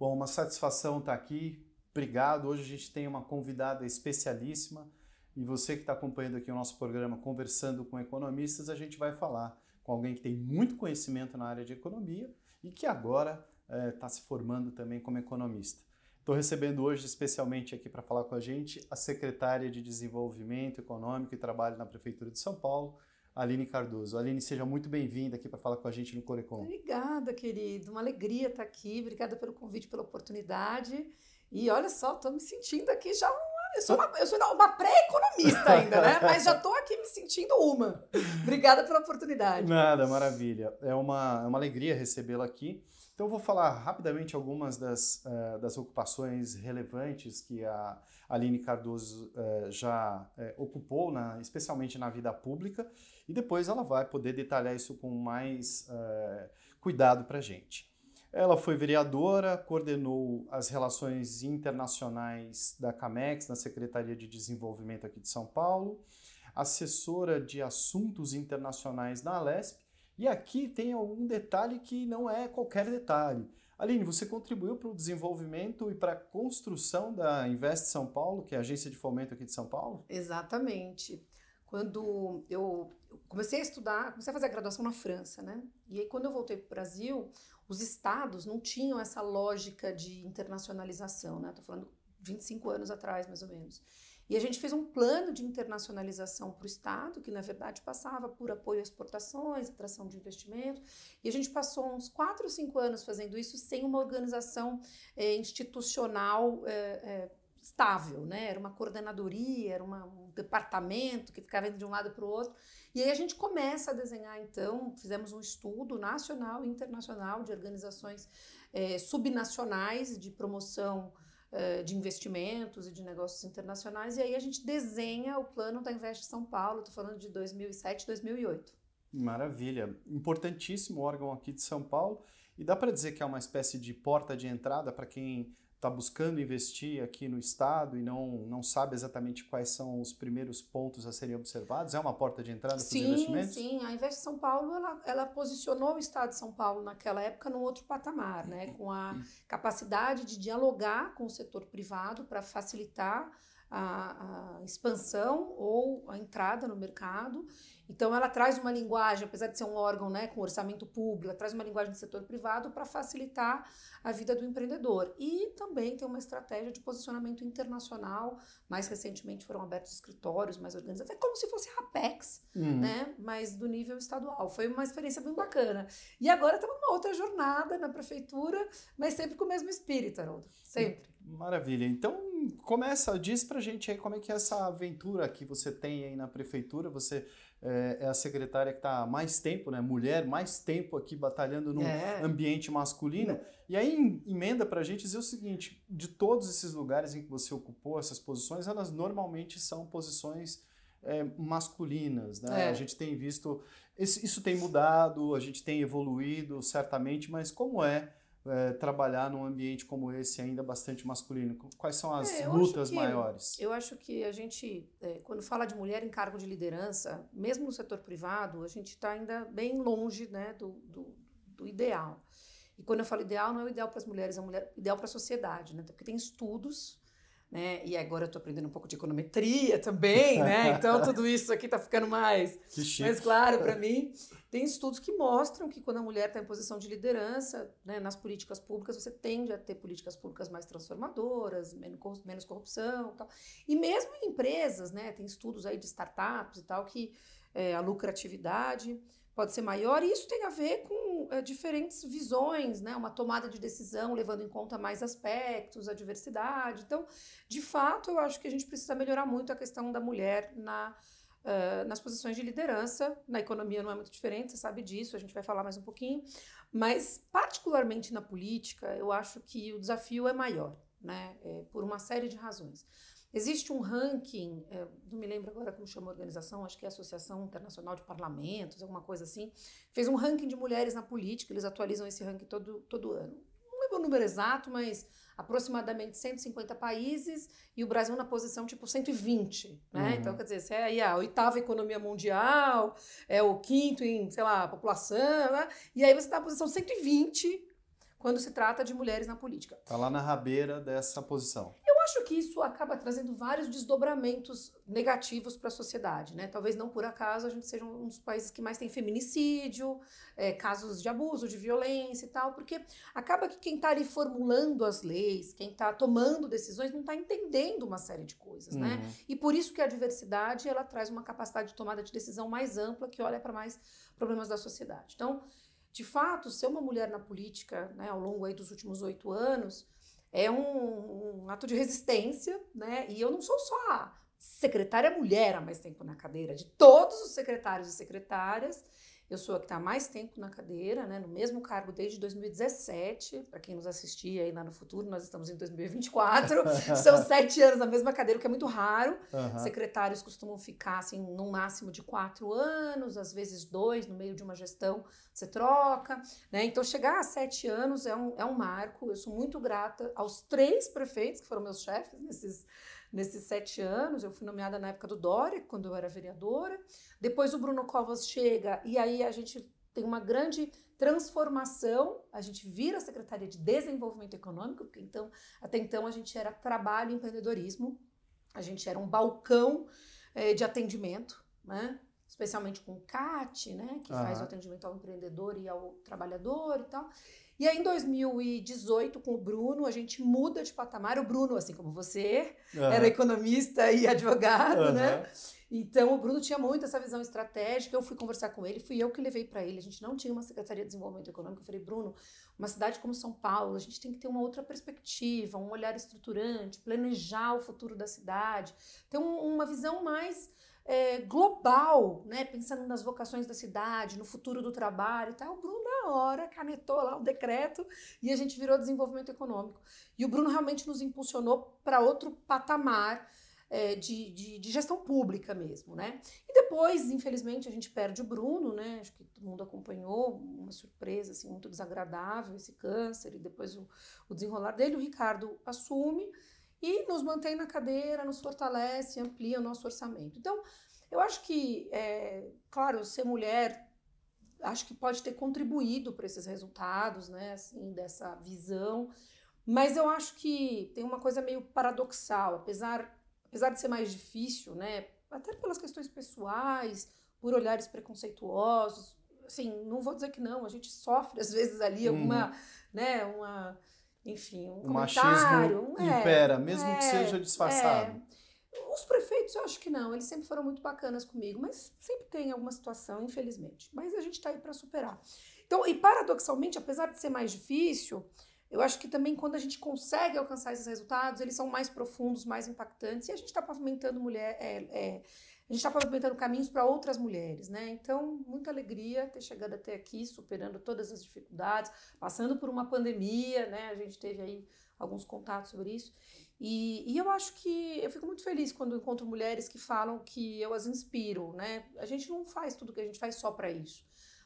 Bom, uma satisfação estar aqui. Obrigado. Hoje a gente tem uma convidada especialíssima e você que está acompanhando aqui o nosso programa Conversando com Economistas, a gente vai falar com alguém que tem muito conhecimento na área de economia e que agora está se formando também como economista. Estou recebendo hoje especialmente aqui para falar com a gente a secretária de Desenvolvimento Econômico e Trabalho na Prefeitura de São Paulo, Aline Cardoso. Aline, seja muito bem-vinda aqui para falar com a gente no Corecon. Obrigada, querido. Uma alegria estar aqui. Obrigada pelo convite, pela oportunidade. E olha só, estou me sentindo aqui já eu sou uma pré-economista ainda, né? Mas já estou aqui me sentindo uma. Obrigada pela oportunidade. Nada, maravilha. É uma alegria recebê-la aqui. Então, eu vou falar rapidamente algumas das ocupações relevantes que a Aline Cardoso já ocupou, especialmente na vida pública, e depois ela vai poder detalhar isso com mais cuidado para a gente. Ela foi vereadora, coordenou as relações internacionais da CAMEX, na Secretaria de Desenvolvimento aqui de São Paulo, assessora de assuntos internacionais na Alesp, e aqui tem algum detalhe que não é qualquer detalhe. Aline, você contribuiu para o desenvolvimento e para a construção da Invest São Paulo, que é a agência de fomento aqui de São Paulo? Exatamente. Quando eu comecei a estudar, comecei a fazer a graduação na França, né? E aí quando eu voltei para o Brasil, os estados não tinham essa lógica de internacionalização, né? Estou falando 25 anos atrás, mais ou menos. E a gente fez um plano de internacionalização para o Estado, que na verdade passava por apoio às exportações, atração de investimento, e a gente passou uns 4 ou 5 anos fazendo isso sem uma organização institucional estável, né? Era uma coordenadoria, era um departamento que ficava indo de um lado para o outro. E aí a gente começa a desenhar, então, fizemos um estudo nacional e internacional de organizações subnacionais de promoção de investimentos e de negócios internacionais, e aí a gente desenha o plano da Invest São Paulo, estou falando de 2007, 2008. Maravilha, importantíssimo órgão aqui de São Paulo, e dá para dizer que é uma espécie de porta de entrada para quem está buscando investir aqui no estado e não sabe exatamente quais são os primeiros pontos a serem observados? É uma porta de entrada para os investimentos? Sim. A Invest São Paulo, ela posicionou o estado de São Paulo naquela época num outro patamar, né? Com a capacidade de dialogar com o setor privado para facilitar a expansão ou a entrada no mercado. Então, ela traz uma linguagem, apesar de ser um órgão, né, com orçamento público, ela traz uma linguagem do setor privado para facilitar a vida do empreendedor. E também tem uma estratégia de posicionamento internacional. Mais recentemente foram abertos escritórios mais organizados, é como se fosse a Apex, né, mas do nível estadual. Foi uma experiência bem bacana. E agora estamos numa outra jornada na prefeitura, mas sempre com o mesmo espírito, Haroldo, sempre. Maravilha. Então, diz pra gente aí como é que é essa aventura que você tem aí na prefeitura. Você é a secretária que está há mais tempo, né? Mulher, mais tempo aqui batalhando num ambiente masculino. E aí emenda pra gente dizer o seguinte, de todos esses lugares em que você ocupou essas posições, elas normalmente são posições masculinas, né? A gente tem visto, isso tem mudado, a gente tem evoluído certamente, mas como trabalhar num ambiente como esse ainda bastante masculino? Quais são as lutas maiores? Eu acho que a gente, quando fala de mulher em cargo de liderança, mesmo no setor privado, a gente está ainda bem longe, né, do ideal. E quando eu falo ideal, não é o ideal para as mulheres, é o ideal para a sociedade, né? Porque tem estudos, né? E agora eu estou aprendendo um pouco de econometria também, né? Então tudo isso aqui está ficando mais claro para mim. Tem estudos que mostram que quando a mulher está em posição de liderança, né, nas políticas públicas, você tende a ter políticas públicas mais transformadoras, menos corrupção e tal. E mesmo em empresas, né, tem estudos aí de startups e tal, que a lucratividade pode ser maior, e isso tem a ver com diferentes visões, né? Uma tomada de decisão levando em conta mais aspectos, a diversidade. Então, de fato, eu acho que a gente precisa melhorar muito a questão da mulher nas posições de liderança. Na economia não é muito diferente, você sabe disso, a gente vai falar mais um pouquinho, mas particularmente na política, eu acho que o desafio é maior, né? Por uma série de razões. Existe um ranking, não me lembro agora como chama a organização, acho que é a Associação Internacional de Parlamentos, alguma coisa assim, fez um ranking de mulheres na política, eles atualizam esse ranking todo ano. Não lembro o número exato, mas aproximadamente 150 países e o Brasil na posição tipo 120, né? Então, quer dizer, você é aí a 8ª economia mundial, é o 5º em, sei lá, população, né? E aí você está na posição 120, quando se trata de mulheres na política. Está lá na rabeira dessa posição. Eu acho que isso acaba trazendo vários desdobramentos negativos para a sociedade, né? Talvez não por acaso a gente seja um dos países que mais tem feminicídio, casos de abuso, de violência e tal, porque acaba que quem está ali formulando as leis, quem está tomando decisões, não está entendendo uma série de coisas, né? E por isso que a diversidade, ela traz uma capacidade de tomada de decisão mais ampla, que olha para mais problemas da sociedade. Então, de fato, ser uma mulher na política, né, ao longo aí dos últimos 8 anos, é um ato de resistência, né? E eu não sou só a secretária mulher há mais tempo na cadeira. De todos os secretários e secretárias, eu sou a que está há mais tempo na cadeira, né? No mesmo cargo desde 2017. Para quem nos assistia aí lá no futuro, nós estamos em 2024. São 7 anos na mesma cadeira, o que é muito raro. Secretários costumam ficar assim, num máximo de 4 anos, às vezes 2, no meio de uma gestão você troca, né? Então chegar a 7 anos é um marco. Eu sou muito grata aos 3 prefeitos que foram meus chefes nesses 7 anos. Eu fui nomeada na época do Dória, quando eu era vereadora. Depois o Bruno Covas chega e aí a gente tem uma grande transformação. A gente vira a Secretaria de Desenvolvimento Econômico, porque até então a gente era trabalho e empreendedorismo. A gente era um balcão de atendimento, né? Especialmente com o CAT, né? Que faz o atendimento ao empreendedor e ao trabalhador e tal. E aí, em 2018, com o Bruno, a gente muda de patamar. O Bruno, assim como você, era economista e advogado, né? Então, o Bruno tinha muito essa visão estratégica. Eu fui conversar com ele, fui eu que levei para ele. A gente não tinha uma Secretaria de Desenvolvimento Econômico. Eu falei, Bruno, uma cidade como São Paulo, a gente tem que ter uma outra perspectiva, um olhar estruturante, planejar o futuro da cidade, ter uma visão mais global, né? Pensando nas vocações da cidade, no futuro do trabalho e tal. O Bruno, na hora, canetou lá o decreto e a gente virou desenvolvimento econômico. E o Bruno realmente nos impulsionou para outro patamar de gestão pública mesmo, né? E depois, infelizmente, a gente perde o Bruno, né? Acho que todo mundo acompanhou, uma surpresa assim, muito desagradável, esse câncer, e depois o desenrolar dele. O Ricardo assume e nos mantém na cadeira, nos fortalece, amplia o nosso orçamento. Então, eu acho que, claro, ser mulher, acho que pode ter contribuído para esses resultados, né, assim, dessa visão, mas eu acho que tem uma coisa meio paradoxal, apesar de ser mais difícil, né, até pelas questões pessoais, por olhares preconceituosos, assim, não vou dizer que não, a gente sofre às vezes ali alguma, né, enfim, um comentário. O machismo impera, mesmo que seja disfarçado. Os prefeitos, eu acho que não, eles sempre foram muito bacanas comigo, mas sempre tem alguma situação, infelizmente. Mas a gente está aí para superar. Então, e paradoxalmente, apesar de ser mais difícil, eu acho que também quando a gente consegue alcançar esses resultados, eles são mais profundos, mais impactantes, e a gente está pavimentando a gente está pavimentando caminhos para outras mulheres, né? Então, muita alegria ter chegado até aqui, superando todas as dificuldades, passando por uma pandemia, né? A gente teve aí alguns contatos sobre isso. E eu acho que eu fico muito feliz quando encontro mulheres que falam que eu as inspiro, né? A gente não faz tudo que a gente faz só para isso.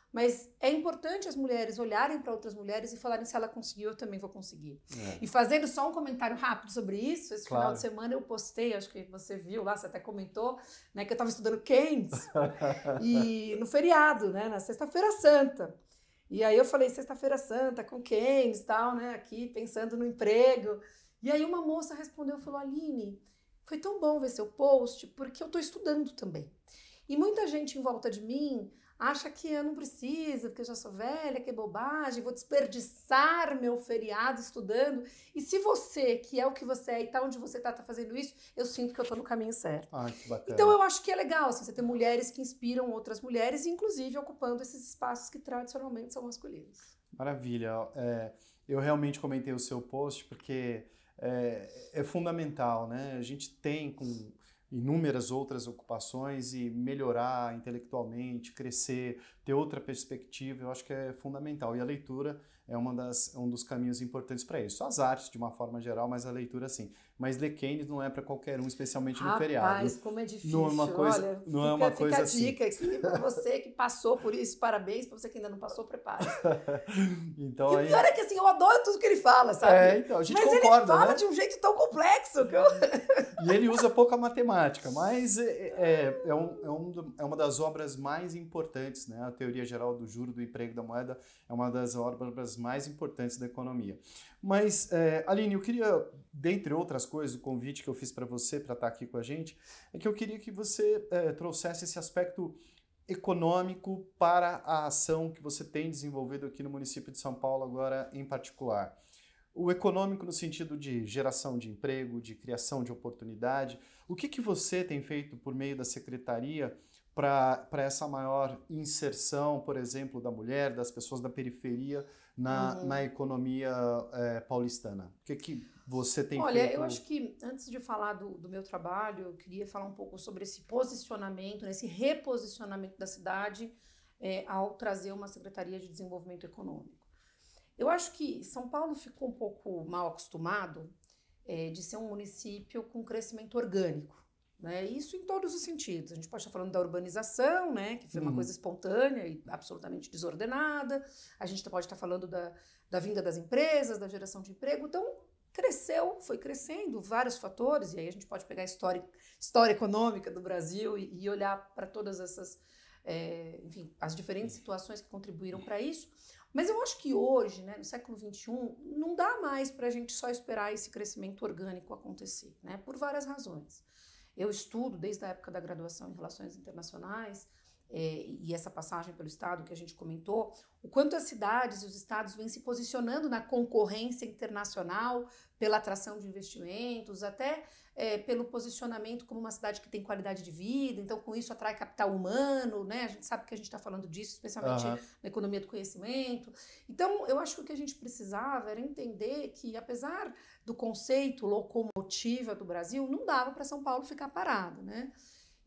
Mas é importante as mulheres olharem para outras mulheres e falarem, se ela conseguiu, eu também vou conseguir. E fazendo só um comentário rápido sobre isso, esse final de semana eu postei, acho que você viu lá, você até comentou, né, que eu estava estudando Keynes, e no feriado, né, na Sexta-feira Santa. E aí eu falei, Sexta-feira Santa, com Keynes e tal, né, aqui pensando no emprego. E aí uma moça respondeu, falou, Aline, foi tão bom ver seu post, porque eu estou estudando também. E muita gente em volta de mim acha que eu não preciso, porque eu já sou velha, que é bobagem, vou desperdiçar meu feriado estudando. E se você, que é o que você é e tá onde você tá fazendo isso, eu sinto que eu tô no caminho certo. Que bacana. Então eu acho que é legal assim, você ter mulheres que inspiram outras mulheres, inclusive ocupando esses espaços que tradicionalmente são masculinos. Maravilha. Eu realmente comentei o seu post porque é fundamental, né? A gente tem com inúmeras outras ocupações e melhorar intelectualmente, crescer, ter outra perspectiva, eu acho que é fundamental. E a leitura é um dos caminhos importantes para isso. As artes, de uma forma geral, mas a leitura, sim. Mas ler Keynes não é para qualquer um, especialmente no feriado. Rapaz, como é difícil. Não é uma coisa, olha, não é uma coisa assim. Fica a dica aqui para você que passou por isso, parabéns. Para você que ainda não passou, prepare. Então, e o pior é que assim, eu adoro tudo que ele fala, sabe? Então, a gente mas concorda, ele fala né? de um jeito tão complexo que eu... E ele usa pouca matemática, mas é uma das obras mais importantes, né? teoria geral do juro, do emprego, da moeda, é uma das obras mais importantes da economia. Mas, Aline, eu queria, dentre outras coisas, o convite que eu fiz para você, para estar aqui com a gente, é que eu queria que você trouxesse esse aspecto econômico para a ação que você tem desenvolvido aqui no município de São Paulo agora em particular. O econômico no sentido de geração de emprego, de criação de oportunidade. O que você tem feito por meio da secretaria para essa maior inserção, por exemplo, da mulher, das pessoas da periferia na economia paulistana? O que você tem feito? Olha, eu acho que antes de falar do meu trabalho, eu queria falar um pouco sobre esse posicionamento, né, esse reposicionamento da cidade ao trazer uma Secretaria de Desenvolvimento Econômico. Eu acho que São Paulo ficou um pouco mal acostumado de ser um município com crescimento orgânico, né? Isso em todos os sentidos. A gente pode estar falando da urbanização, né, que foi uma coisa espontânea e absolutamente desordenada. A gente pode estar falando da vinda das empresas, da geração de emprego. Então, foi crescendo vários fatores, e aí a gente pode pegar a história econômica do Brasil e olhar para todas essas, enfim, as diferentes situações que contribuíram para isso. Mas eu acho que hoje, né, no século XXI, não dá mais para a gente só esperar esse crescimento orgânico acontecer, né, por várias razões. Eu estudo desde a época da graduação em Relações Internacionais, e essa passagem pelo Estado que a gente comentou, o quanto as cidades e os estados vêm se posicionando na concorrência internacional pela atração de investimentos, até pelo posicionamento como uma cidade que tem qualidade de vida, então com isso atrai capital humano, né? A gente sabe que a gente está falando disso, especialmente na economia do conhecimento. Então, eu acho que o que a gente precisava era entender que, apesar do conceito locomotiva do Brasil, não dava para São Paulo ficar parado, né?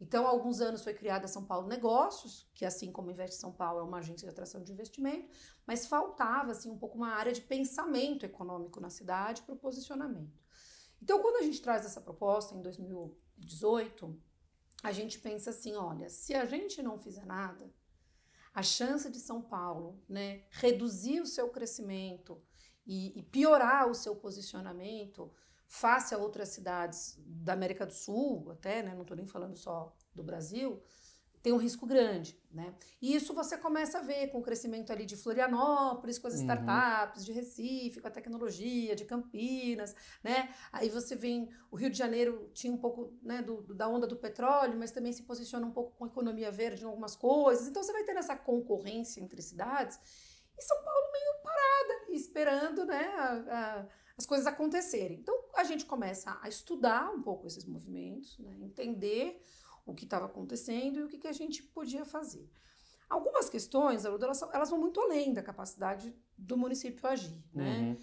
Então, há alguns anos foi criada São Paulo Negócios, que assim como Investe São Paulo é uma agência de atração de investimento, mas faltava assim, um pouco uma área de pensamento econômico na cidade para o posicionamento. Então, quando a gente traz essa proposta em 2018, a gente pensa assim, olha, se a gente não fizer nada, a chance de São Paulo, né, reduzir o seu crescimento e piorar o seu posicionamento face a outras cidades da América do Sul, até, né, não estou nem falando só do Brasil, tem um risco grande, né? E isso você começa a ver com o crescimento ali de Florianópolis, com as startups, de Recife, com a tecnologia, de Campinas, né? Aí você vem, o Rio de Janeiro tinha um pouco, né, da onda do petróleo, mas também se posiciona um pouco com a economia verde em algumas coisas. Então você vai ter essa concorrência entre cidades e São Paulo meio parada, esperando, né, as coisas acontecerem. Então a gente começa a estudar um pouco esses movimentos, né, entender o que estava acontecendo e o que a gente podia fazer. Algumas questões, elas vão muito além da capacidade do município agir, né?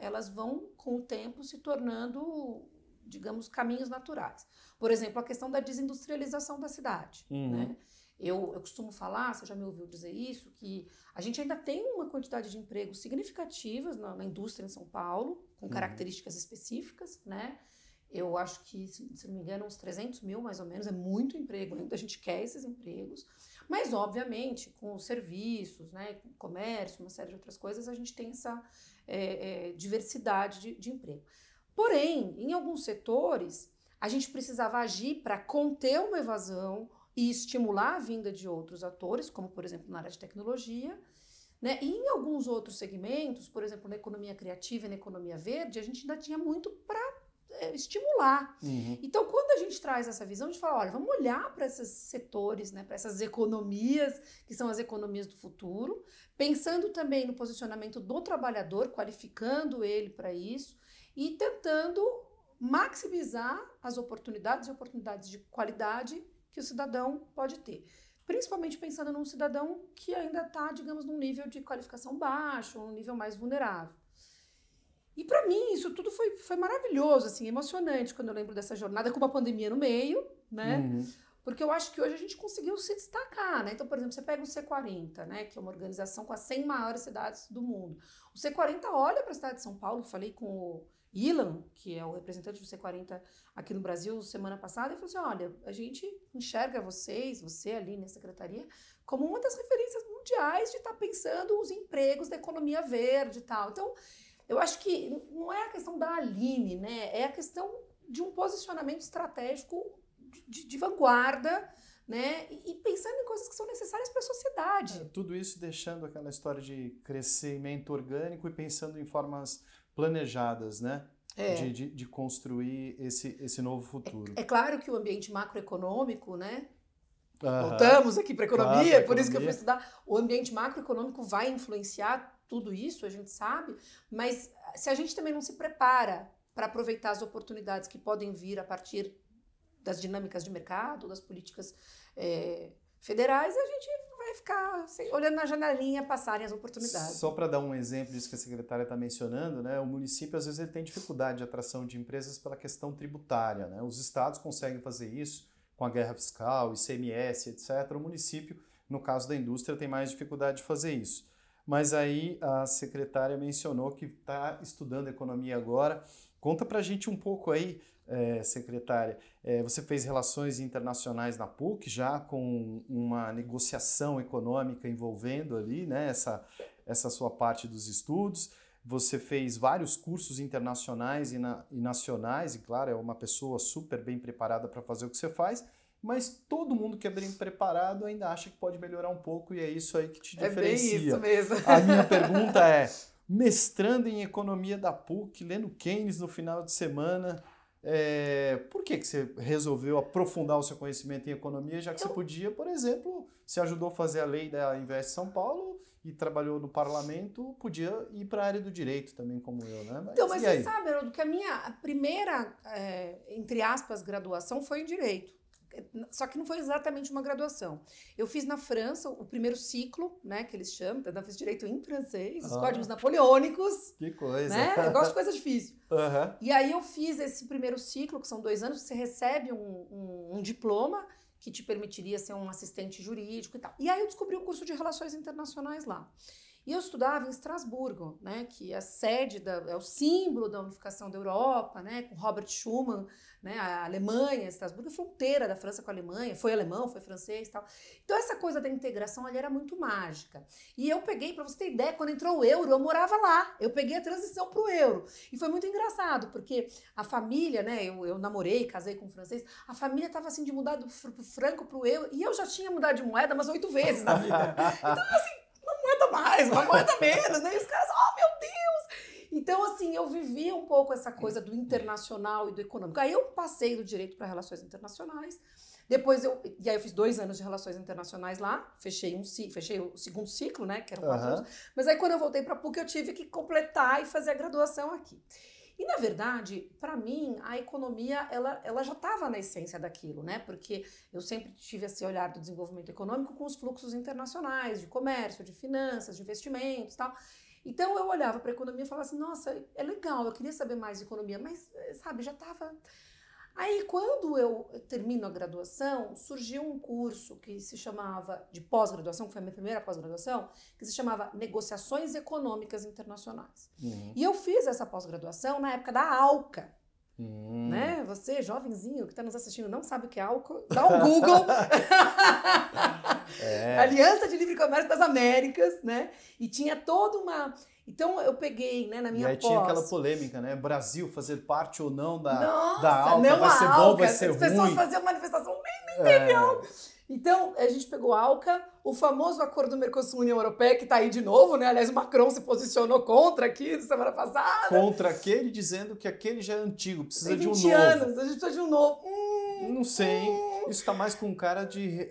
Elas vão, com o tempo, se tornando, digamos, caminhos naturais. Por exemplo, a questão da desindustrialização da cidade, né? Eu costumo falar, você já me ouviu dizer isso, que a gente ainda tem uma quantidade de empregos significativas na indústria em São Paulo, com características específicas, né? Eu acho que, se não me engano, uns 300 mil, mais ou menos, é muito emprego, ainda a gente quer esses empregos, mas, obviamente, com os serviços, né, com o comércio, uma série de outras coisas, a gente tem essa diversidade de emprego. Porém, em alguns setores, a gente precisava agir para conter uma evasão e estimular a vinda de outros atores, como, por exemplo, na área de tecnologia, né? E em alguns outros segmentos, por exemplo, na economia criativa e na economia verde, a gente ainda tinha muito para estimular. Então, quando a gente traz essa visão, a gente fala, olha, vamos olhar para esses setores, né, para essas economias, que são as economias do futuro, pensando também no posicionamento do trabalhador, qualificando ele para isso e tentando maximizar as oportunidades e oportunidades de qualidade que o cidadão pode ter. Principalmente pensando num cidadão que ainda está, digamos, num nível de qualificação baixo, um nível mais vulnerável. E para mim isso tudo foi maravilhoso, assim, emocionante quando eu lembro dessa jornada com uma pandemia no meio, né? Porque eu acho que hoje a gente conseguiu se destacar, né? Então, por exemplo, você pega o C40, né, que é uma organização com as 100 maiores cidades do mundo. O C40 olha para a cidade de São Paulo, falei com o Ilan, que é o representante do C40 aqui no Brasil semana passada, e falou assim, olha, a gente enxerga você ali na secretaria, como uma das referências mundiais de estar pensando os empregos da economia verde e tal. Então, eu acho que não é a questão da Aline, né? É a questão de um posicionamento estratégico de vanguarda né? E pensando em coisas que são necessárias para a sociedade. Tudo isso deixando aquela história de crescimento orgânico e pensando em formas planejadas, né? De construir esse novo futuro. É claro que o ambiente macroeconômico, né? Aham. Voltamos aqui para a economia, Claro, por isso que eu fui economia. estudar. O ambiente macroeconômico vai influenciar tudo isso, a gente sabe, mas se a gente também não se prepara para aproveitar as oportunidades que podem vir a partir das dinâmicas de mercado, das políticas federais, a gente vai ficar olhando na janelinha passarem as oportunidades. Só para dar um exemplo disso que a secretária está mencionando, né, o município às vezes ele tem dificuldade de atração de empresas pela questão tributária, né? Os estados conseguem fazer isso com a guerra fiscal, ICMS, etc. O município, no caso da indústria, tem mais dificuldade de fazer isso. Mas aí a secretária mencionou que está estudando economia agora. Conta para a gente um pouco aí, secretária. Você fez relações internacionais na PUC, já com uma negociação econômica envolvendo ali, né, essa sua parte dos estudos. Você fez vários cursos internacionais e nacionais, e claro, é uma pessoa super bem preparada para fazer o que você faz, mas todo mundo que é bem preparado ainda acha que pode melhorar um pouco e é isso aí que te diferencia. É bem isso mesmo. A minha pergunta é, mestrando em economia da PUC, lendo Keynes no final de semana, por que você resolveu aprofundar o seu conhecimento em economia, já que você podia, por exemplo, se ajudou a fazer a lei da Invest São Paulo e trabalhou no parlamento, podia ir para a área do direito também, como eu, né? Mas você sabe, Haroldo, que a minha primeira, entre aspas, graduação foi em direito. Só que não foi exatamente uma graduação. Eu fiz na França o primeiro ciclo, né, que eles chamam, eu fiz direito em francês, os códigos napoleônicos. Que coisa! Né? Eu gosto de coisa difícil. Uhum. E aí eu fiz esse primeiro ciclo, que são 2 anos, você recebe um diploma que te permitiria ser um assistente jurídico e tal. E aí eu descobri um curso de Relações Internacionais lá. E eu estudava em Estrasburgo, né, que é a sede, é o símbolo da unificação da Europa, né, com Robert Schuman, né, a Alemanha, Estrasburgo é fronteira da França com a Alemanha, foi alemão, foi francês e tal. Então essa coisa da integração ali era muito mágica. E eu peguei, para você ter ideia, quando entrou o euro, eu morava lá, eu peguei a transição para o euro. E foi muito engraçado, porque a família, né, eu namorei, casei com um francês, a família estava assim de mudar do franco para o euro, e eu já tinha mudado de moeda umas 8 vezes na vida. Então assim, uma moeda mais, uma moeda menos, né? E os caras, oh meu Deus! Então, assim, eu vivi um pouco essa coisa do internacional e do econômico. Aí eu passei do direito para relações internacionais. Depois e aí eu fiz 2 anos de relações internacionais lá, fechei o segundo ciclo, né? Que eram 4 anos. Mas aí quando eu voltei para a PUC, eu tive que completar e fazer a graduação aqui. E, na verdade, para mim, a economia, ela já estava na essência daquilo, né? Porque eu sempre tive esse olhar do desenvolvimento econômico com os fluxos internacionais, de comércio, de finanças, de investimentos e tal. Então, eu olhava para a economia e falava assim, nossa, é legal, eu queria saber mais de economia, mas, sabe, já estava... Aí, quando eu termino a graduação, surgiu um curso que se chamava, de pós-graduação, que foi a minha primeira pós-graduação, que se chamava Negociações Econômicas Internacionais. E eu fiz essa pós-graduação na época da ALCA. Né? Você, jovenzinho, que está nos assistindo, não sabe o que é ALCA, dá um Google. Aliança de Livre Comércio das Américas, né? E tinha toda uma... Então, eu peguei, né, na minha pós... E aí tinha aquela polêmica, né? Brasil fazer parte ou não da Nossa, ALCA, não vai ser ALCA, bom, vai ser ruim. As pessoas faziam manifestação, nem teve ALCA. Então, a gente pegou a ALCA, o famoso acordo do Mercosul-União Europeia, que está aí de novo, né? Aliás, o Macron se posicionou contra aqui na semana passada. Contra aquele, dizendo que aquele já é antigo, precisa de um novo. 20 anos, a gente precisa de um novo. Não sei, isso está mais com cara de...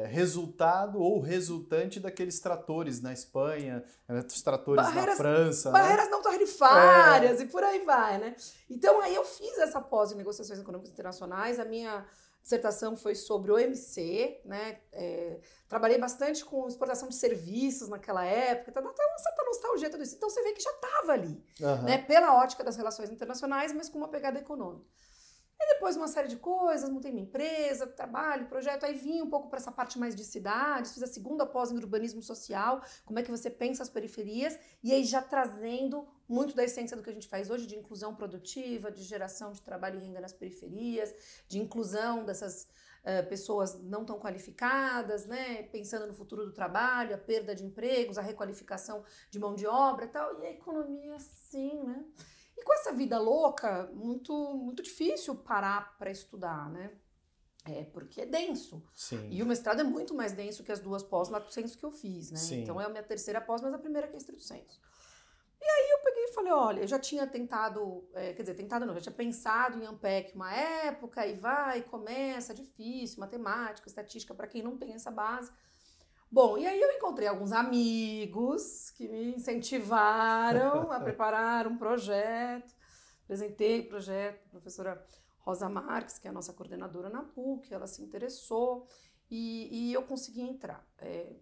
resultado ou resultante daqueles tratores na Espanha, os tratores na França. Barreiras não tarifárias e por aí vai, né? Então, aí eu fiz essa pós em negociações econômicas internacionais, a minha dissertação foi sobre o OMC, né? Trabalhei bastante com exportação de serviços naquela época, tá até uma certa nostalgia tudo isso. Então, você vê que já estava ali, né? Pela ótica das relações internacionais, mas com uma pegada econômica. E depois uma série de coisas, montei minha empresa, trabalho, projeto, aí vim um pouco para essa parte mais de cidades, fiz a segunda pós em urbanismo social, como é que você pensa as periferias, e aí já trazendo muito da essência do que a gente faz hoje, de inclusão produtiva, de geração de trabalho e renda nas periferias, de inclusão dessas pessoas não tão qualificadas, né, pensando no futuro do trabalho, a perda de empregos, a requalificação de mão de obra e tal, e a economia sim, né? E com essa vida louca, muito, muito difícil parar para estudar, né? Porque é denso. Sim. E o mestrado é muito mais denso que as 2 pós Lato Sensu que eu fiz, né? Sim. Então é a minha terceira pós, mas a primeira que é Estrito Sensu. E aí eu peguei e falei, olha, eu já tinha tentado, já tinha pensado em Ampec uma época, e vai, começa, difícil, matemática, estatística, para quem não tem essa base. Bom, e aí eu encontrei alguns amigos que me incentivaram a preparar um projeto, apresentei o projeto para a professora Rosa Marques, que é a nossa coordenadora na PUC, ela se interessou e eu consegui entrar.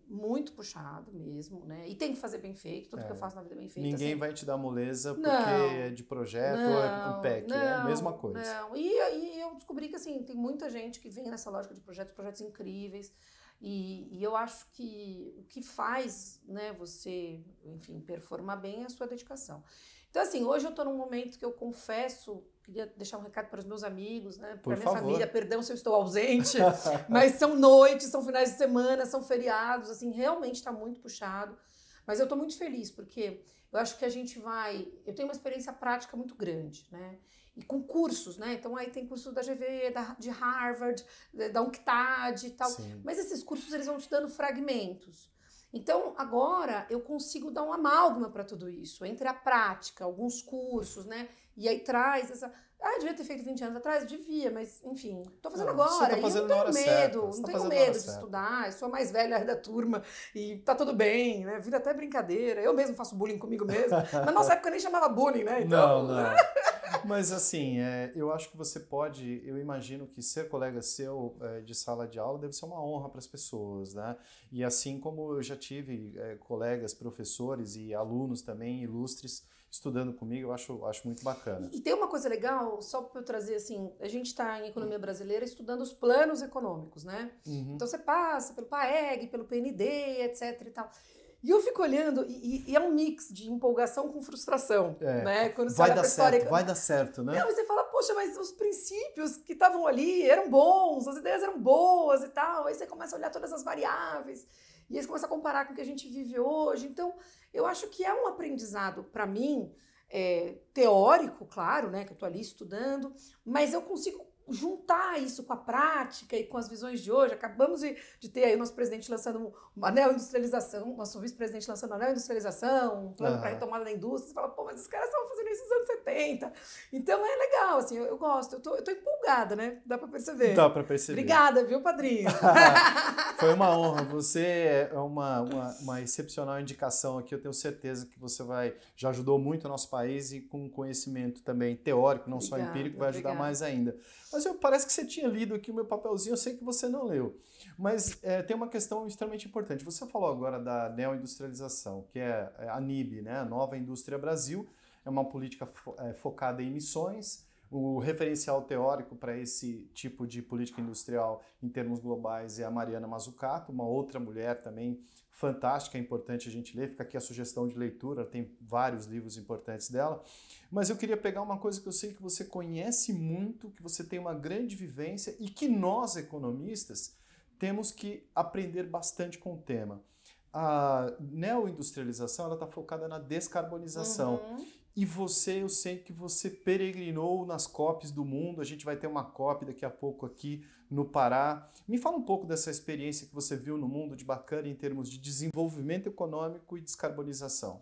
Muito puxado mesmo, né? E tem que fazer bem feito, tudo que eu faço na vida é bem feito. Ninguém assim. vai te dar moleza porque é de projeto ou é Ampec, é a mesma coisa. Não, e eu descobri que assim, tem muita gente que vem nessa lógica de projetos incríveis, e eu acho que o que faz, né, você, enfim, performar bem é a sua dedicação. Então, assim, hoje eu estou num momento que eu confesso, queria deixar um recado para os meus amigos, né, para minha família, perdão se eu estou ausente, mas são noites, são finais de semana, são feriados, assim, realmente está muito puxado, mas eu estou muito feliz, porque eu acho que eu tenho uma experiência prática muito grande, né, e com cursos, né, então aí tem curso da GV, de Harvard, da UNCTAD e tal, sim, mas esses cursos eles vão te dando fragmentos. Então, agora eu consigo dar um amálgama para tudo isso, entre a prática, alguns cursos, né? E aí traz essa... eu devia ter feito 20 anos atrás? Devia, mas, enfim, tô fazendo agora. Você tá fazendo na hora certa. Não tenho medo de estudar, eu sou a mais velha da turma e tá tudo bem, né? Vira até brincadeira. Eu mesmo faço bullying comigo mesmo. Na nossa época nem chamava bullying, né? Então... Não. Mas assim, eu acho que você pode, eu imagino que ser colega seu de sala de aula deve ser uma honra para as pessoas, né? E assim como eu já tive colegas, professores e alunos também ilustres estudando comigo, eu acho muito bacana. E tem uma coisa legal, só para eu trazer assim, a gente está em economia brasileira estudando os planos econômicos, né? Uhum. Então você passa pelo PAEG, pelo PND, etc e tal. E eu fico olhando, e é um mix de empolgação com frustração, né? Quando você olha pra história, vai dar certo, né? Não, você fala, poxa, mas os princípios que estavam ali eram bons, as ideias eram boas e tal. Aí você começa a olhar todas as variáveis, e aí você começa a comparar com o que a gente vive hoje. Então, eu acho que é um aprendizado, para mim, teórico, claro, né? Que eu tô ali estudando, mas eu consigo juntar isso com a prática e com as visões de hoje. Acabamos de ter aí o nosso presidente lançando uma neoindustrialização, nosso vice-presidente lançando uma neoindustrialização, um plano para retomada da indústria. Você fala, pô, mas os caras estavam fazendo isso nos anos 70. Então é legal, assim, eu gosto, eu tô empolgada, né? Dá para perceber. Dá para perceber. Obrigada, viu, padrinho? Foi uma honra. Você é uma excepcional indicação aqui. Eu tenho certeza que você já ajudou muito o nosso país e com conhecimento também teórico, não só empírico, vai ajudar mais ainda. Mas parece que você tinha lido aqui o meu papelzinho, eu sei que você não leu. Mas tem uma questão extremamente importante. Você falou agora da neoindustrialização, que é a NIB, né? A Nova Indústria Brasil, é uma política focada em emissões. O referencial teórico para esse tipo de política industrial em termos globais é a Mariana Mazzucato, uma outra mulher também fantástica, é importante a gente ler, fica aqui a sugestão de leitura, tem vários livros importantes dela, mas eu queria pegar uma coisa que eu sei que você conhece muito, que você tem uma grande vivência e que nós, economistas, temos que aprender bastante com o tema. A neoindustrialização está focada na descarbonização. Uhum. E eu sei que você peregrinou nas COPs do mundo, a gente vai ter uma COP daqui a pouco aqui no Pará. Me fala um pouco dessa experiência que você viu no mundo de bacana em termos de desenvolvimento econômico e descarbonização.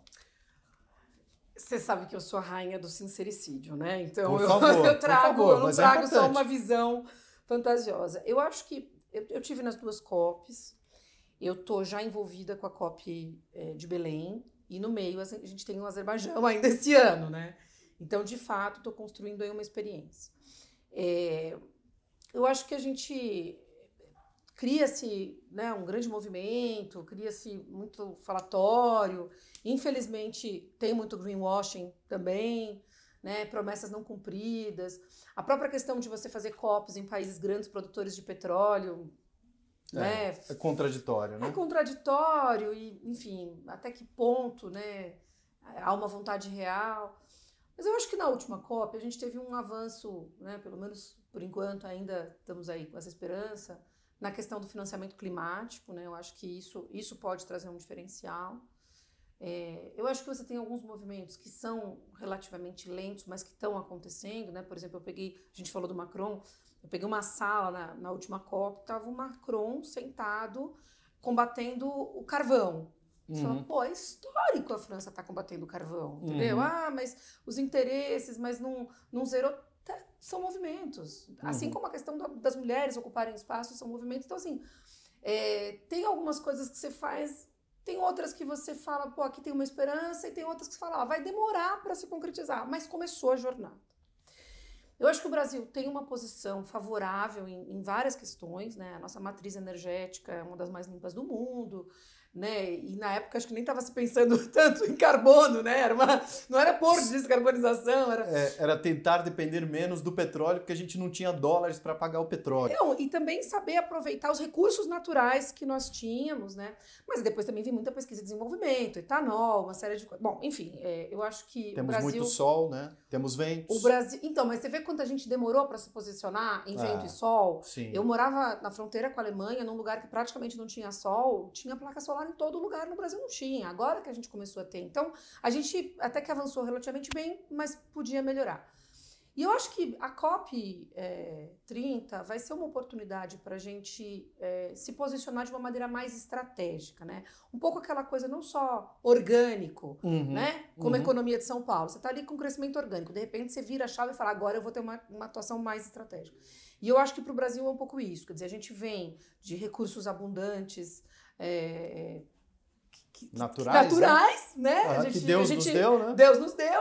Você sabe que eu sou a rainha do sincericídio, né? Então eu não trago só uma visão fantasiosa. Eu acho que eu tive nas 2 COPs, eu estou já envolvida com a COP de Belém, e no meio a gente tem o Azerbaijão ainda esse ano, né? Então, de fato, estou construindo aí uma experiência. Eu acho que a gente cria-se, né, um grande movimento, cria-se muito falatório. Infelizmente, tem muito greenwashing também, né? Promessas não cumpridas. A própria questão de você fazer COPs em países grandes produtores de petróleo, né? É contraditório, né? É contraditório e, enfim, até que ponto, né, há uma vontade real. Mas eu acho que na última COP a gente teve um avanço, né, pelo menos por enquanto ainda estamos aí com essa esperança, na questão do financiamento climático, né? Eu acho que isso pode trazer um diferencial. Eu acho que você tem alguns movimentos que são relativamente lentos, mas que estão acontecendo, né? Por exemplo, a gente falou do Macron, Eu peguei uma sala na última COP, estava o Macron sentado combatendo o carvão. Você fala, pô, é histórico a França estar combatendo o carvão, entendeu? Mas os interesses, mas não zerou. São movimentos. Assim como a questão das mulheres ocuparem espaços, são movimentos. Então, assim, tem algumas coisas que você faz, tem outras que você fala, pô, aqui tem uma esperança, e tem outras que você fala, vai demorar para se concretizar, mas começou a jornada. Eu acho que o Brasil tem uma posição favorável em várias questões, né? A nossa matriz energética é uma das mais limpas do mundo, né? E na época acho que nem estava se pensando tanto em carbono, né? Não era por descarbonização, era tentar depender menos do petróleo, porque a gente não tinha dólares para pagar o petróleo. Não, e também saber aproveitar os recursos naturais que nós tínhamos, né? Mas depois também vi muita pesquisa e desenvolvimento, etanol, uma série de coisas. Bom, enfim, eu acho que temos o Brasil... muito sol, né? Temos ventos. O Brasil... Então, mas você vê quanto a gente demorou para se posicionar em vento e sol? Sim. Eu morava na fronteira com a Alemanha, num lugar que praticamente não tinha sol, tinha placa solar em todo lugar, no Brasil não tinha. Agora que a gente começou a ter. Então, a gente até que avançou relativamente bem, mas podia melhorar. E eu acho que a COP30 vai ser uma oportunidade para a gente se posicionar de uma maneira mais estratégica, né? Um pouco aquela coisa não só orgânico, né? Como a economia de São Paulo. Você está ali com crescimento orgânico, de repente você vira a chave e fala, agora eu vou ter uma atuação mais estratégica. E eu acho que para o Brasil é um pouco isso, quer dizer, a gente vem de recursos abundantes, naturais, né? Que Deus nos deu, né? Deus nos deu,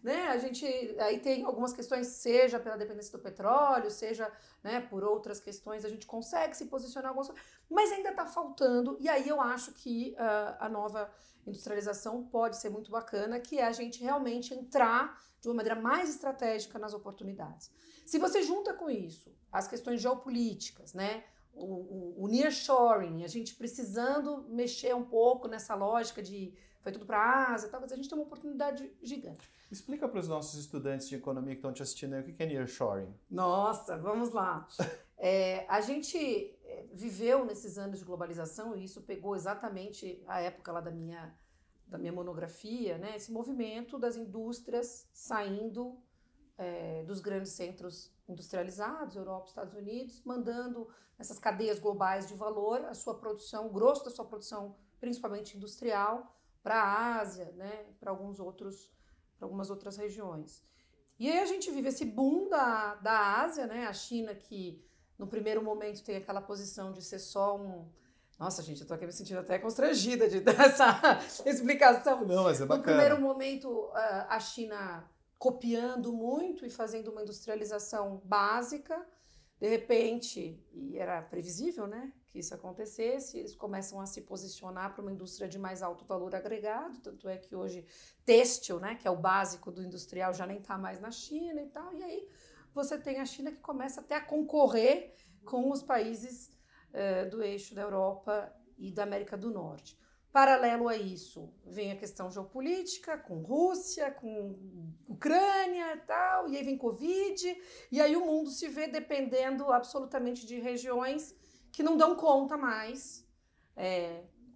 né? A gente aí tem algumas questões, seja pela dependência do petróleo, seja, né, por outras questões, a gente consegue se posicionar algumas coisas, mas ainda está faltando, e aí eu acho que a nova industrialização pode ser muito bacana, que é a gente realmente entrar de uma maneira mais estratégica nas oportunidades. Se você junta com isso as questões geopolíticas, né? O nearshoring, a gente precisando mexer um pouco nessa lógica de foi tudo para a Ásia, talvez a gente tenha uma oportunidade gigante. Explica para os nossos estudantes de economia que estão te assistindo aí o que é nearshoring. Nossa, vamos lá. A gente viveu nesses anos de globalização, e isso pegou exatamente a época lá da minha monografia, né? Esse movimento das indústrias saindo dos grandes centros industrializados, Europa, Estados Unidos, mandando essas cadeias globais de valor a sua produção, o grosso da sua produção, principalmente industrial, para a Ásia, né, para algumas outras regiões. E aí a gente vive esse boom da Ásia, né, a China que no primeiro momento tem aquela posição de ser só um... Nossa, gente, eu tô aqui me sentindo até constrangida de dar essa explicação. Não, mas é bacana. No primeiro momento, a China copiando muito e fazendo uma industrialização básica, de repente, e era previsível, né, que isso acontecesse, eles começam a se posicionar para uma indústria de mais alto valor agregado, tanto é que hoje têxtil, né, que é o básico do industrial, já nem está mais na China e tal, e aí você tem a China que começa até a concorrer com os países do eixo da Europa e da América do Norte. Paralelo a isso, vem a questão geopolítica, com Rússia, com Ucrânia e tal, e aí vem Covid, e aí o mundo se vê dependendo absolutamente de regiões que não dão conta mais,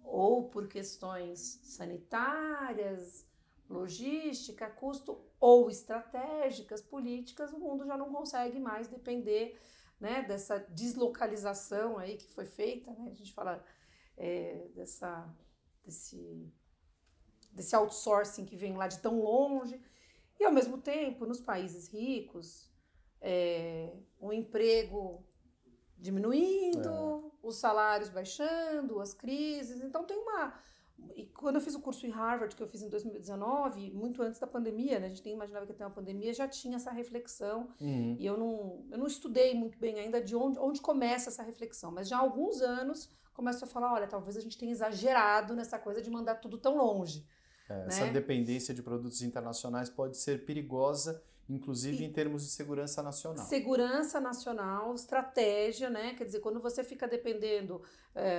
ou por questões sanitárias, logística, custo, ou estratégicas, políticas, o mundo já não consegue mais depender, né, dessa deslocalização aí que foi feita, né, a gente fala desse outsourcing que vem lá de tão longe, e ao mesmo tempo, nos países ricos, o emprego diminuindo, os salários baixando, as crises, então tem uma... E quando eu fiz o curso em Harvard, que eu fiz em 2019, muito antes da pandemia, né, a gente nem imaginava que ia ter uma pandemia, já tinha essa reflexão, e eu não estudei muito bem ainda de onde começa essa reflexão, mas já há alguns anos começo a falar, olha, talvez a gente tenha exagerado nessa coisa de mandar tudo tão longe. Né? Essa dependência de produtos internacionais pode ser perigosa, inclusive em termos de segurança nacional. Segurança nacional, estratégia, né? Quer dizer, quando você fica dependendo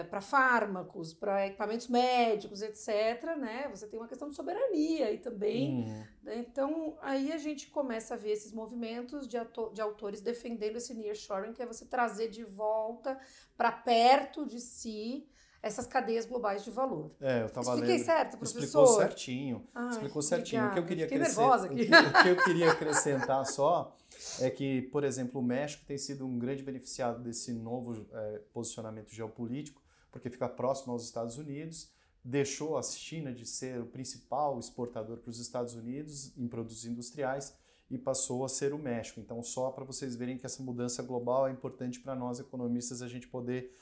para fármacos, para equipamentos médicos, etc., né? Você tem uma questão de soberania aí também. Né? Então, aí a gente começa a ver esses movimentos de autores defendendo esse nearshoring, que é você trazer de volta para perto de si essas cadeias globais de valor. Eu estava lendo. Expliquei certo, professor? Explicou certinho. Explicou certinho. O que eu queria nervosa aqui. O que eu queria acrescentar só é que, por exemplo, o México tem sido um grande beneficiado desse novo posicionamento geopolítico, porque fica próximo aos Estados Unidos, deixou a China de ser o principal exportador para os Estados Unidos em produtos industriais e passou a ser o México. Então, só para vocês verem que essa mudança global é importante para nós economistas a gente poder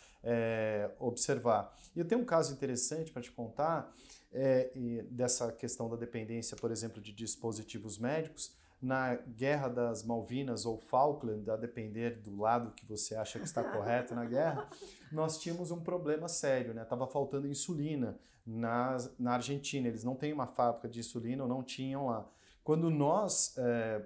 observar. E eu tenho um caso interessante para te contar dessa questão da dependência, por exemplo, de dispositivos médicos. Na Guerra das Malvinas ou Falkland, a depender do lado que você acha que está correto na guerra, nós tínhamos um problema sério, né? Tava faltando insulina na Argentina. Eles não têm uma fábrica de insulina, ou não tinham lá. Quando nós,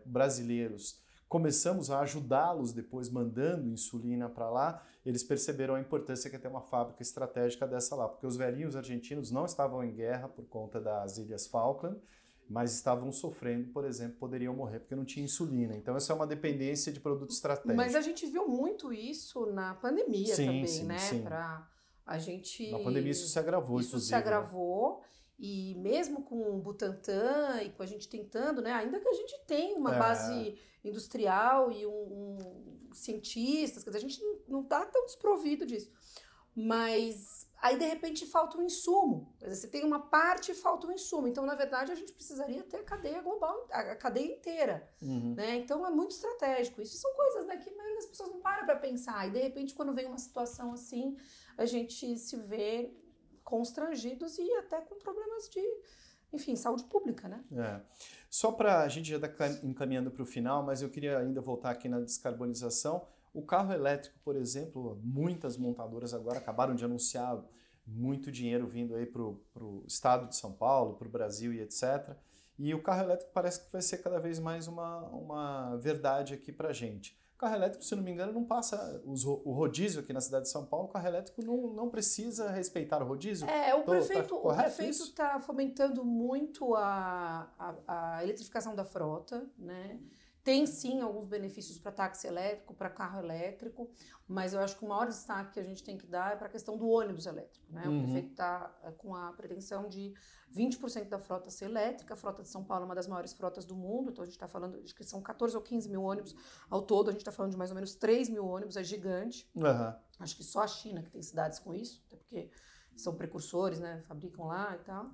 brasileiros, começamos a ajudá-los depois, mandando insulina para lá, eles perceberam a importância que é ter uma fábrica estratégica dessa lá, porque os velhinhos argentinos não estavam em guerra por conta das Ilhas Falkland, mas estavam sofrendo, por exemplo, poderiam morrer porque não tinha insulina. Então, essa é uma dependência de produtos estratégicos. Mas a gente viu muito isso na pandemia também, sim, né? Sim. A gente... Na pandemia isso se agravou, isso inclusive. Se agravou, né? E mesmo com o Butantan e com a gente tentando, né? Ainda que a gente tenha uma base industrial e cientistas, quer dizer, a gente não está tão desprovido disso. Mas aí, de repente, falta um insumo. Quer dizer, você tem uma parte e falta um insumo. Então, na verdade, a gente precisaria ter a cadeia global, a cadeia inteira. Né? Então, é muito estratégico. Isso são coisas, né, que a maioria das pessoas não para pensar. E, de repente, quando vem uma situação assim, a gente se vê constrangidos e até com problemas de, enfim, saúde pública, né? Só para a gente já estar encaminhando para o final, mas eu queria ainda voltar aqui na descarbonização. O carro elétrico, por exemplo, muitas montadoras agora acabaram de anunciar muito dinheiro vindo aí para o estado de São Paulo, para o Brasil e etc. E o carro elétrico parece que vai ser cada vez mais uma verdade aqui para a gente. O carro elétrico, se não me engano, não passa o rodízio aqui na cidade de São Paulo. O carro elétrico não precisa respeitar o rodízio. O prefeito está fomentando muito a eletrificação da frota, né? Tem sim alguns benefícios para táxi elétrico, para carro elétrico, mas eu acho que o maior destaque que a gente tem que dar é para a questão do ônibus elétrico, né? O prefeito está com a pretensão de 20% da frota ser elétrica. A frota de São Paulo é uma das maiores frotas do mundo, então a gente está falando, acho que são 14 ou 15 mil ônibus ao todo, a gente está falando de mais ou menos 3 mil ônibus, é gigante. Acho que só a China que tem cidades com isso, até porque são precursores, né? Fabricam lá e tal.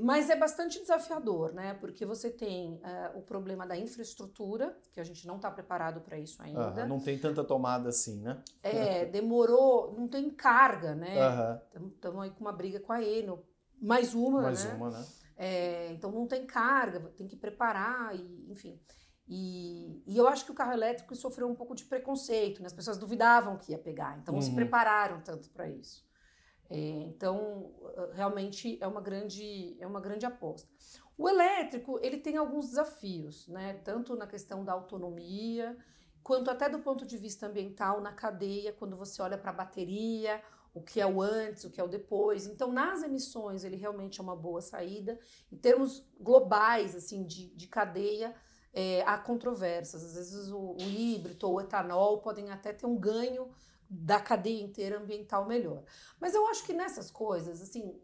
Mas é bastante desafiador, né? Porque você tem o problema da infraestrutura, que a gente não está preparado para isso ainda. Não tem tanta tomada assim, né? Demorou, não tem carga, né? Estamos aí com uma briga com a Enel, mais uma, né? Então não tem carga, tem que preparar, enfim. E eu acho que o carro elétrico sofreu um pouco de preconceito, né? As pessoas duvidavam que ia pegar, então não se prepararam tanto para isso. Então, realmente é uma grande aposta. O elétrico, ele tem alguns desafios, né? Tanto na questão da autonomia, quanto até do ponto de vista ambiental, na cadeia, quando você olha para a bateria, o que é o antes, o que é o depois. Então, nas emissões, ele realmente é uma boa saída. Em termos globais, assim, de cadeia, há controvérsias. Às vezes, o híbrido ou o etanol podem até ter um ganho da cadeia inteira ambiental melhor. Mas eu acho que nessas coisas, assim,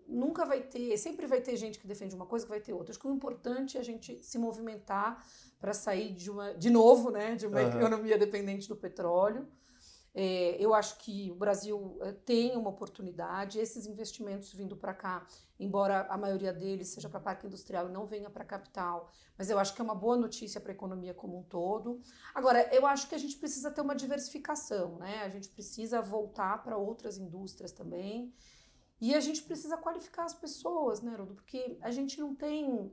sempre vai ter gente que defende uma coisa que vai ter outra. Acho que o importante é a gente se movimentar para sair de novo, né, de uma economia dependente do petróleo. Eu acho que o Brasil tem uma oportunidade, esses investimentos vindo para cá, embora a maioria deles seja para parque industrial e não venha para a capital, mas eu acho que é uma boa notícia para a economia como um todo. Agora, eu acho que a gente precisa ter uma diversificação, né? A gente precisa voltar para outras indústrias também e a gente precisa qualificar as pessoas, né, Haroldo? Porque a gente não tem...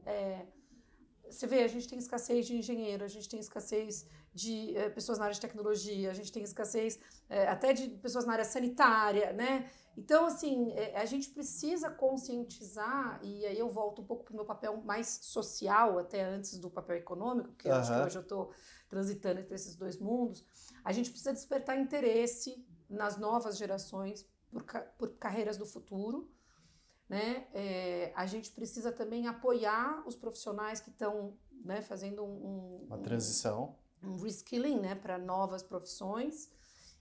Você vê, a gente tem escassez de engenheiro, a gente tem escassez de pessoas na área de tecnologia, a gente tem escassez até de pessoas na área sanitária, né? Então, assim, a gente precisa conscientizar, e aí eu volto um pouco para o meu papel mais social, até antes do papel econômico, porque eu acho que hoje eu estou transitando entre esses dois mundos. A gente precisa despertar interesse nas novas gerações por carreiras do futuro, né? A gente precisa também apoiar os profissionais que estão, né, fazendo uma transição, um reskilling, né, para novas profissões.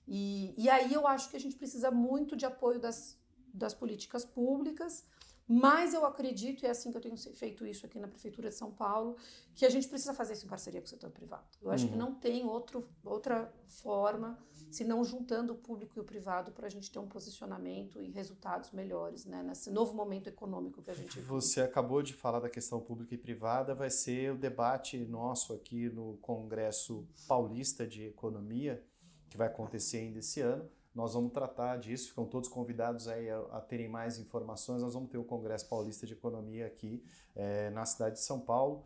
E aí eu acho que a gente precisa muito de apoio das políticas públicas, Mas eu acredito, e é assim que eu tenho feito isso aqui na Prefeitura de São Paulo, que a gente precisa fazer isso em parceria com o setor privado. Eu acho que não tem outra forma, senão juntando o público e o privado para a gente ter um posicionamento e resultados melhores, né, nesse novo momento econômico que a gente vive. Você acabou de falar da questão pública e privada, vai ser o debate nosso aqui no Congresso Paulista de Economia, que vai acontecer ainda esse ano. Nós vamos tratar disso, ficam todos convidados aí a terem mais informações. Nós vamos ter o Congresso Paulista de Economia aqui na cidade de São Paulo,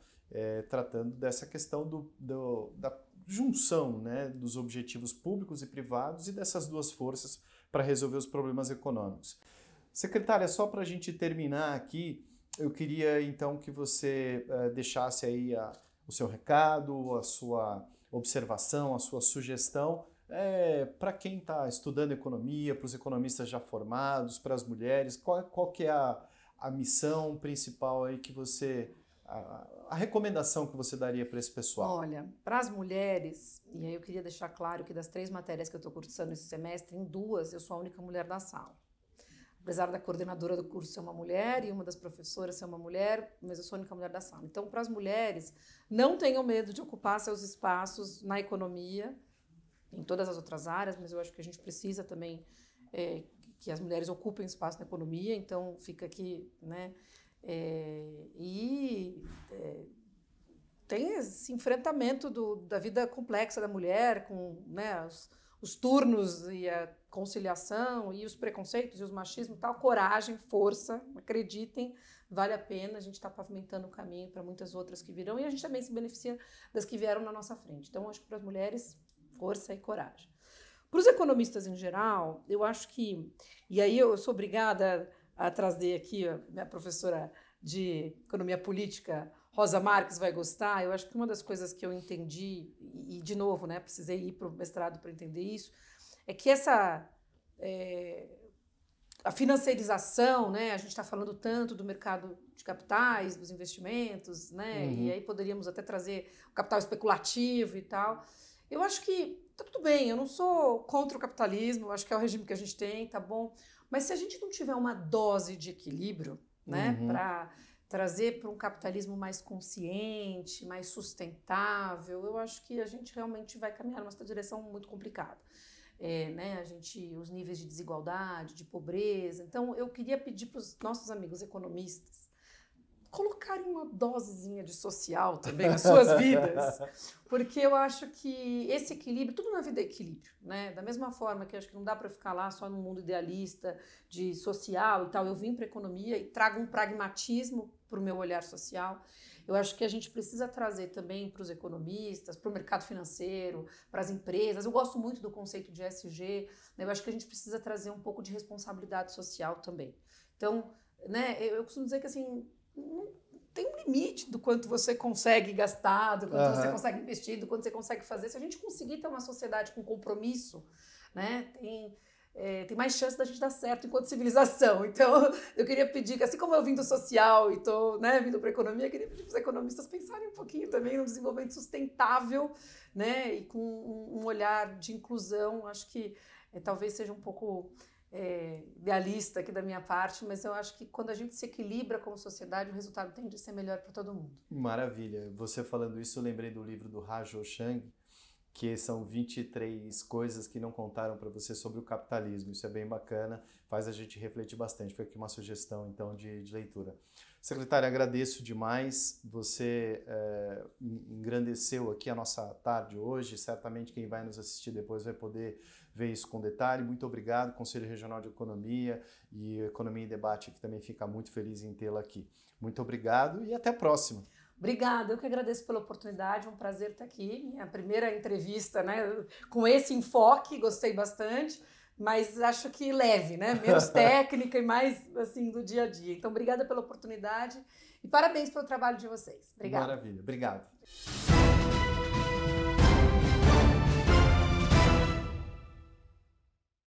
tratando dessa questão da junção, né, dos objetivos públicos e privados e dessas duas forças para resolver os problemas econômicos. Secretária, só para a gente terminar aqui, eu queria então que você deixasse aí o seu recado, a sua observação, a sua sugestão, para quem está estudando economia, para os economistas já formados, para as mulheres, qual que é a missão principal aí que você, a recomendação que você daria para esse pessoal? Olha, para as mulheres, e aí eu queria deixar claro que das 3 matérias que eu estou cursando esse semestre, em 2 eu sou a única mulher da sala. Apesar da coordenadora do curso ser uma mulher e uma das professoras ser uma mulher, mas eu sou a única mulher da sala. Então, para as mulheres, não tenham medo de ocupar seus espaços na economia, em todas as outras áreas, mas eu acho que a gente precisa também que as mulheres ocupem espaço na economia, então fica aqui, né? Tem esse enfrentamento da vida complexa da mulher, com, né, os turnos e a conciliação e os preconceitos e os machismos, tal, coragem, força, acreditem, vale a pena, a gente está pavimentando o caminho para muitas outras que virão e a gente também se beneficia das que vieram na nossa frente. Então, acho que para as mulheres, força e coragem. Para os economistas em geral, eu acho que, e aí eu sou obrigada a trazer aqui a minha professora de economia política, Rosa Marques, vai gostar. Eu acho que uma das coisas que eu entendi, e de novo, né, precisei ir para o mestrado para entender isso, é que a financiarização, né, a gente está falando tanto do mercado de capitais, dos investimentos, né, e aí poderíamos até trazer o capital especulativo e tal. Eu acho que tá tudo bem, eu não sou contra o capitalismo, eu acho que é o regime que a gente tem, tá bom, mas se a gente não tiver uma dose de equilíbrio, né, para trazer para um capitalismo mais consciente, mais sustentável, eu acho que a gente realmente vai caminhar numa direção muito complicada. Né, os níveis de desigualdade, de pobreza. Então, eu queria pedir para os nossos amigos economistas colocarem uma dosezinha de social também nas suas vidas, porque eu acho que esse equilíbrio, tudo na vida é equilíbrio, né? Da mesma forma que eu acho que não dá para ficar lá só num mundo idealista, de social e tal, eu vim para a economia e trago um pragmatismo para o meu olhar social. Eu acho que a gente precisa trazer também para os economistas, para o mercado financeiro, para as empresas. Eu gosto muito do conceito de ESG, né? Eu acho que a gente precisa trazer um pouco de responsabilidade social também. Então, né, eu costumo dizer que assim, não tem um limite do quanto você consegue gastar, do quanto você consegue investir, do quanto você consegue fazer. Se a gente conseguir ter uma sociedade com compromisso, né, tem mais chance da gente dar certo enquanto civilização. Então, eu queria pedir que, assim como eu vim do social e estou, né, vindo para a economia, eu queria pedir para os economistas pensarem um pouquinho também no desenvolvimento sustentável, né, e com um olhar de inclusão. Acho que talvez seja um pouco idealista aqui da minha parte, mas eu acho que quando a gente se equilibra como sociedade, o resultado tende a ser melhor para todo mundo. Maravilha. Você falando isso, eu lembrei do livro do Rajo Chang, que são 23 coisas que não contaram para você sobre o capitalismo. Isso é bem bacana, faz a gente refletir bastante. Foi aqui uma sugestão, então, de leitura. Secretária, agradeço demais. Você engrandeceu aqui a nossa tarde hoje. Certamente quem vai nos assistir depois vai poder ver isso com detalhe. Muito obrigado, Conselho Regional de Economia e Economia em Debate, que também fica muito feliz em tê-la aqui. Muito obrigado e até a próxima. Obrigada, eu que agradeço pela oportunidade, é um prazer estar aqui. Minha primeira entrevista, né, com esse enfoque, gostei bastante, mas acho que leve, né, menos técnica e mais assim do dia a dia. Então, obrigada pela oportunidade e parabéns pelo trabalho de vocês. Obrigada. Maravilha, obrigado.